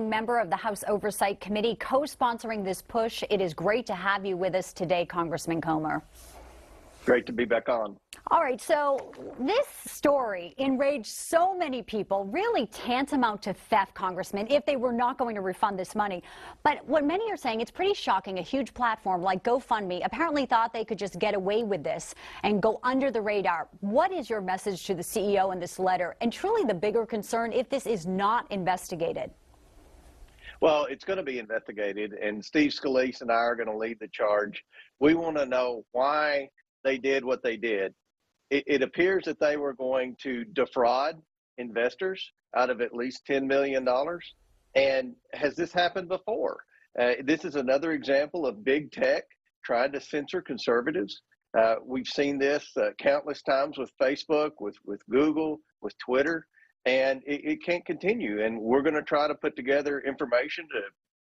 Member of the House Oversight Committee, co-sponsoring this push. It is great to have you with us today, Congressman Comer. Great to be back on. All right, so this story enraged so many people, really tantamount to theft, Congressman, if they were not going to refund this money. But what many are saying, it's pretty shocking. A huge platform like GoFundMe apparently thought they could just get away with this and go under the radar. What is your message to the CEO in this letter? And truly the bigger concern if this is not investigated? Well, it's going to be investigated, and Steve Scalise and I are going to lead the charge. We want to know why they did what they did. It appears that they were going to defraud investors out of at least $10 million. And has this happened before? This is another example of big tech trying to censor conservatives. We've seen this countless times with Facebook, with Google, with Twitter. And it can't continue. And we're going to try to put together information to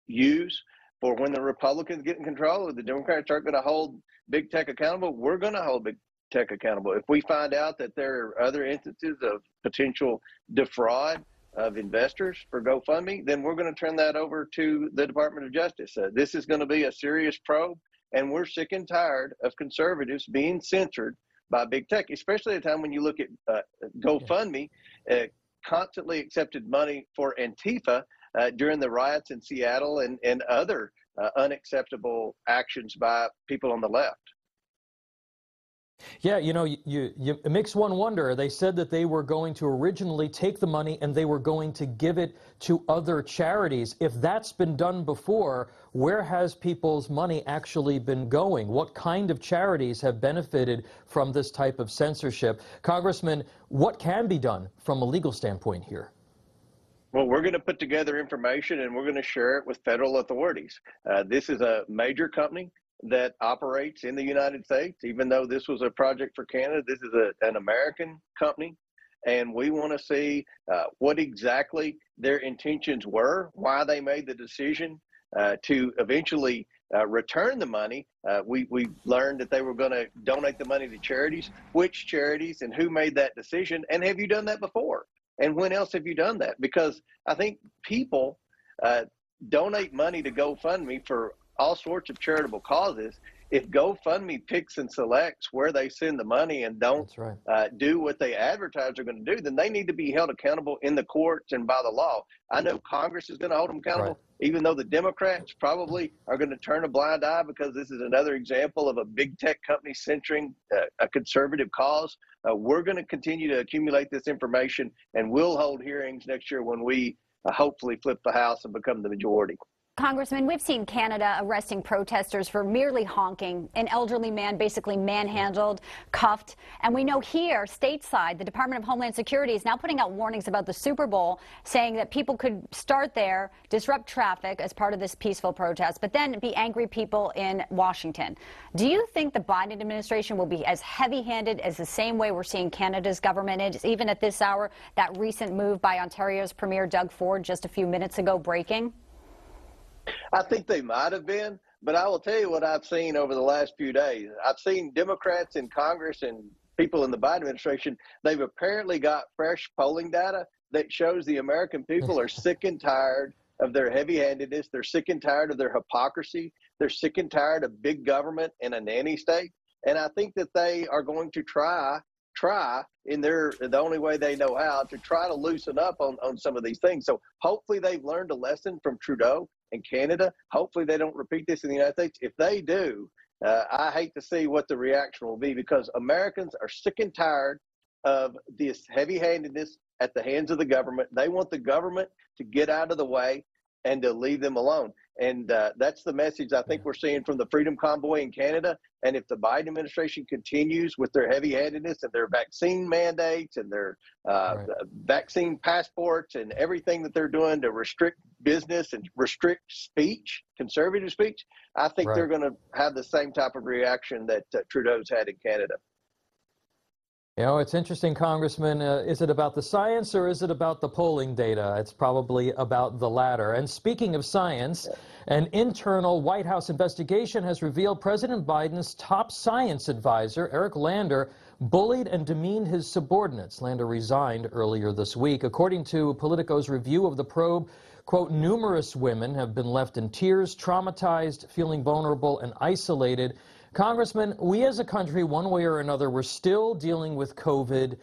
use for when the Republicans get in control, or the Democrats aren't going to hold big tech accountable. We're going to hold big tech accountable. If we find out that there are other instances of potential defraud of investors for GoFundMe, then we're going to turn that over to the Department of Justice. This is going to be a serious probe, and we're sick and tired of conservatives being censored by big tech, especially at a time when you look at GoFundMe. Constantly accepted money for Antifa during the riots in Seattle and other unacceptable actions by people on the left. Yeah, you know, it makes one wonder. They said that they were going to originally take the money and they were going to give it to other charities. If that's been done before, where has people's money actually been going? What kind of charities have benefited from this type of censorship? Congressman, what can be done from a legal standpoint here? Well, we're going to put together information and we're going to share it with federal authorities. This is a major company that operates in the United States. Even though this was a project for Canada, this is an American company, and we want to see what exactly their intentions were, why they made the decision to eventually return the money. We learned that they were going to donate the money to charities. Which charities and who made that decision? And have you done that before? And when else have you done that? Because I think people donate money to GoFundMe for all sorts of charitable causes. If GoFundMe picks and selects where they send the money and don't do what they advertise they're going to do, then they need to be held accountable in the courts and by the law. I know Congress is going to hold them accountable, even though the Democrats probably are going to turn a blind eye because this is another example of a big tech company censoring a conservative cause. We're going to continue to accumulate this information, and we'll hold hearings next year when we hopefully flip the House and become the majority. Congressman, we've seen Canada arresting protesters for merely honking. An elderly man basically manhandled, cuffed. And we know here, stateside, the Department of Homeland Security is now putting out warnings about the Super Bowl, saying that people could start there, disrupt traffic as part of this peaceful protest, but then be angry people in Washington. Do you think the Biden administration will be as heavy-handed as the same way we're seeing Canada's government is, even at this hour, that recent move by Ontario's Premier Doug Ford just a few minutes ago breaking? I think they might have been, but I will tell you what I've seen over the last few days. I've seen Democrats in Congress and people in the Biden administration, they've apparently got fresh polling data that shows the American people are sick and tired of their heavy-handedness. They're sick and tired of their hypocrisy. They're sick and tired of big government and a nanny state. And I think that they are going to try in the only way they know how to try to loosen up on some of these things. So hopefully they've learned a lesson from Trudeau and Canada. Hopefully they don't repeat this in the United States. If they do, I hate to see what the reaction will be, because Americans are sick and tired of this heavy-handedness at the hands of the government. They want the government to get out of the way and to leave them alone. And that's the message I think we're seeing from the Freedom Convoy in Canada. And if the Biden administration continues with their heavy-handedness and their vaccine mandates and their vaccine passports and everything that they're doing to restrict business and restrict speech, conservative speech, I think they're going to have the same type of reaction that Trudeau's had in Canada. You know, it's interesting, Congressman. Is it about the science or is it about the polling data? It's probably about the latter. And speaking of science, an internal White House investigation has revealed President Biden's top science advisor, Eric Lander, bullied and demeaned his subordinates. Lander resigned earlier this week. According to Politico's review of the probe, Quote, numerous women have been left in tears, traumatized, feeling vulnerable and isolated. Congressman, we as a country, one way or another, we're still dealing with COVID.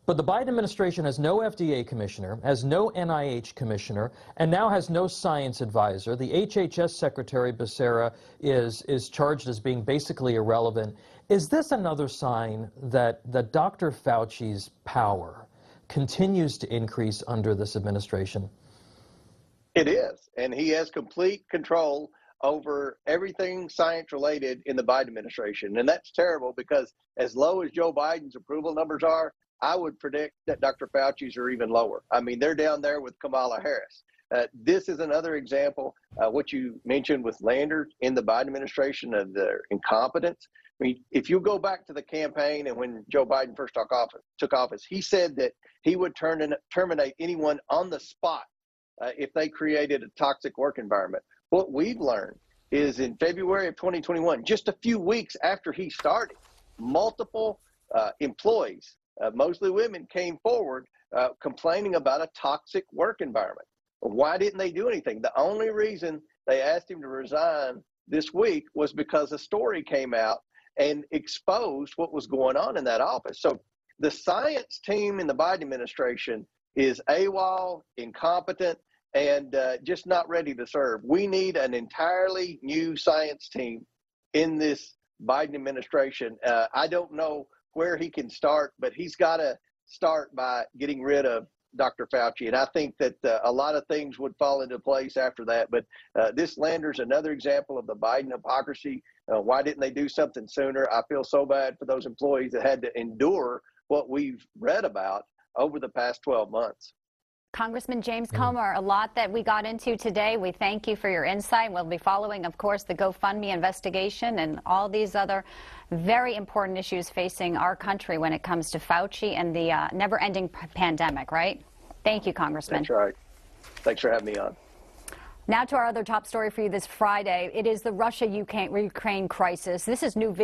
But the Biden administration has no FDA commissioner, has no NIH commissioner, and now has no science advisor. The HHS secretary, Becerra, is charged as being basically irrelevant. Is this another sign that Dr. Fauci's power continues to increase under this administration? It is, and he has complete control over everything science related in the Biden administration. And that's terrible because as low as Joe Biden's approval numbers are, I would predict that Dr. Fauci's are even lower. I mean, they're down there with Kamala Harris. This is another example, what you mentioned with Landers in the Biden administration of their incompetence. I mean, if you go back to the campaign and when Joe Biden first took office, he said that he would terminate anyone on the spot if they created a toxic work environment. What we've learned is in February of 2021, just a few weeks after he started, multiple employees, mostly women, came forward complaining about a toxic work environment. Why didn't they do anything? The only reason they asked him to resign this week was because a story came out and exposed what was going on in that office. So the science team in the Biden administration is AWOL, incompetent, and just not ready to serve. We need an entirely new science team in this Biden administration. I don't know where he can start, but he's got to start by getting rid of Dr. Fauci. And I think that a lot of things would fall into place after that. But this Landers, another example of the Biden hypocrisy. Why didn't they do something sooner? I feel so bad for those employees that had to endure what we've read about over the past 12 months. Congressman James Comer, a lot that we got into today. We thank you for your insight. We'll be following, of course, the GoFundMe investigation and all these other very important issues facing our country when it comes to Fauci and the never-ending pandemic, right? Thank you, Congressman. That's right. Thanks for having me on. Now to our other top story for you this Friday. It is the Russia-Ukraine crisis. This is new video.